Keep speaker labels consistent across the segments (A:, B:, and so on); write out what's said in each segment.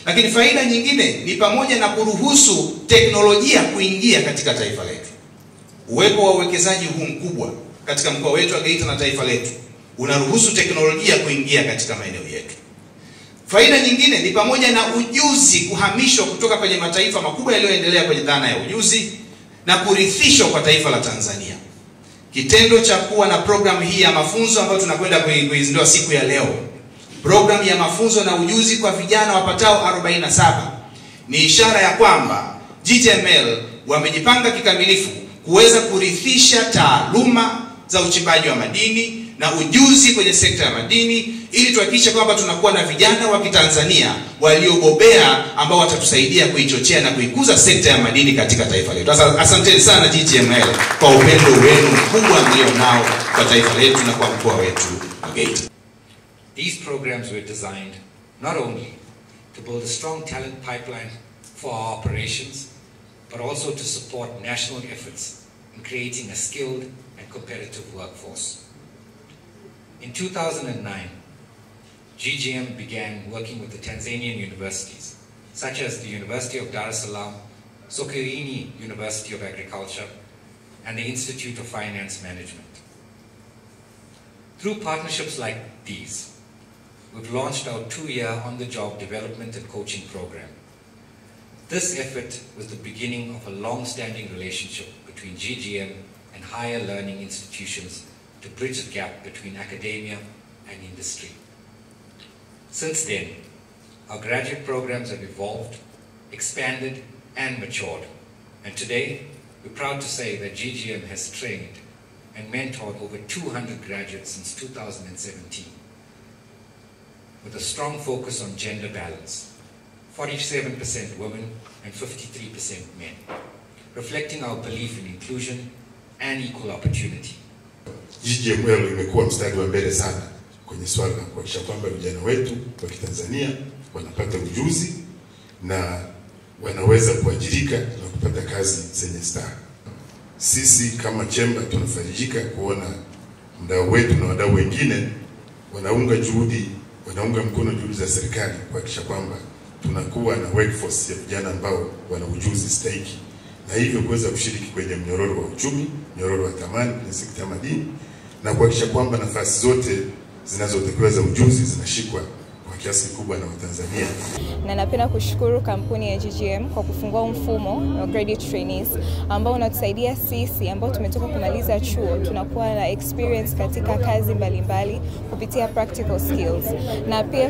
A: Lakini faida nyingine ni pamoja na kuruhusu teknolojia kuingia katika taifa letu. Uwepo wa uwekezaji huu mkubwa katika mkoa wetu wa Geita na taifa letu unaruhusu teknolojia kuingia katika maeneo yetu. Faida nyingine ni pamoja na ujuzi kuhamishwa kutoka kwenye mataifa makubwa yaliyoendelea kwenye dhana ya ujuzi na kurithishwa kwa taifa la Tanzania. Kitendo cha kuwa na programu hii ya mafunzo ambayo tunakwenda kuizindua siku ya leo, programu ya mafunzo na ujuzi kwa vijana wapatao 47, ni ishara ya kwamba GGML wamejipanga kikamilifu kuweza kurithisha taaluma za uchimbaji wa madini na ujuzi kwenye sekta ya madini, ili tuhakikishe kwamba tunakuwa na vijana wa Kitanzania waliobobea ambao watatusaidia kuichochea na kuikuza sekta ya madini katika taifa letu. Asanteni sana GGML kwa upendo wenu mkubwa mlionao kwa taifa letu na kwa mkoa wetu wa Geita.
B: These programs were designed not only to build a strong talent pipeline for our operations, but also to support national efforts in creating a skilled and competitive workforce. In 2009, GGM began working with the Tanzanian universities, such as the University of Dar es Salaam, Sokoine University of Agriculture, and the Institute of Finance Management. Through partnerships like these, we've launched our 2-year on-the-job development and coaching program. This effort was the beginning of a long-standing relationship between GGM and higher learning institutions to bridge the gap between academia and industry. Since then, our graduate programs have evolved, expanded, and matured. And today, we're proud to say that GGM has trained and mentored over 200 graduates since 2017, with a strong focus on gender balance, 47% women and 53% men, reflecting our belief in inclusion and equal opportunity.
C: GGML imekuwa mstari wa mbele sana kwenye swala la kuhakikisha kwamba vijana wetu wa Kitanzania wanapata ujuzi na wanaweza kuajirika na kupata kazi zenye staha. Sisi kama chemba tunafarijika kuona mdau wetu na wadau wengine wanaunga mkono juhudi za serikali kuhakikisha kwamba tunakuwa na workforce ya vijana ambao wana ujuzi stahiki, na hivyo kuweza kushiriki kwenye mnyororo wa uchumi, mnyororo wa thamani kwenye sekta ya madini, na kuhakikisha kwamba nafasi zote zinazotekeleza ujuzi zinashikwa kwa kiasi kikubwa na Watanzania.
D: Na napenda kushukuru kampuni ya GGM kwa kufungua mfumo wa graduate trainees ambao unatusaidia sisi ambao tumetoka kumaliza chuo tunakuwa na experience katika kazi mbalimbali kupitia practical skills, na pia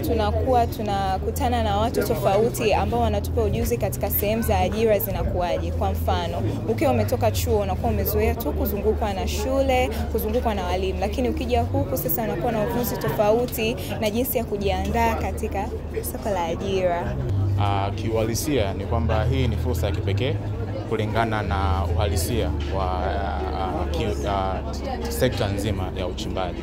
D: tunakutana na watu tofauti ambao wanatupa ujuzi katika sehemu za ajira zinakuaje. Kwa mfano, ukiwa umetoka chuo unakuwa umezoea tu kuzungukwa na shule, kuzungukwa na walimu, lakini ukija huku sasa unakuwa na ujuzi tofauti na jinsi ya kujiandaa katika soko la ajira.
E: Kiuhalisia ni kwamba hii ni fursa ya kipekee kulingana na uhalisia wa sekta nzima ya uchimbaji.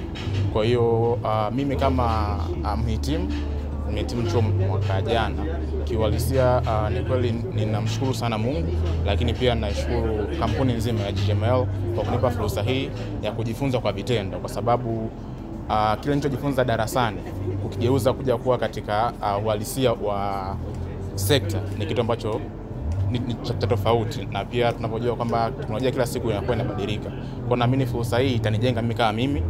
E: Kwa hiyo mimi kama mhitimu chuo mwaka jana, kiuhalisia ni kweli ninamshukuru sana Mungu, lakini pia nashukuru kampuni nzima ya GGML kwa kunipa fursa hii ya kujifunza kwa vitendo, kwa sababu kile nilichojifunza darasani kukigeuza kuja kuwa katika uhalisia wa sekta ni kitu ambacho ni tofauti, na pia tunapojua kwamba teknolojia kila siku inakuwa inabadilika. Kwa naamini fursa hii itanijenga mimi kama mimi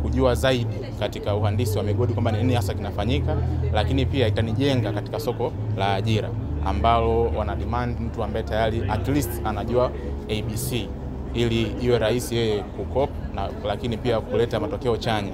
E: kujua zaidi katika uhandisi wa migodi kwamba nini hasa kinafanyika, lakini pia itanijenga katika soko la ajira ambalo wana demand mtu ambaye tayari at least anajua ABC ili iwe rahisi yeye kukop, lakini pia kuleta matokeo chanya.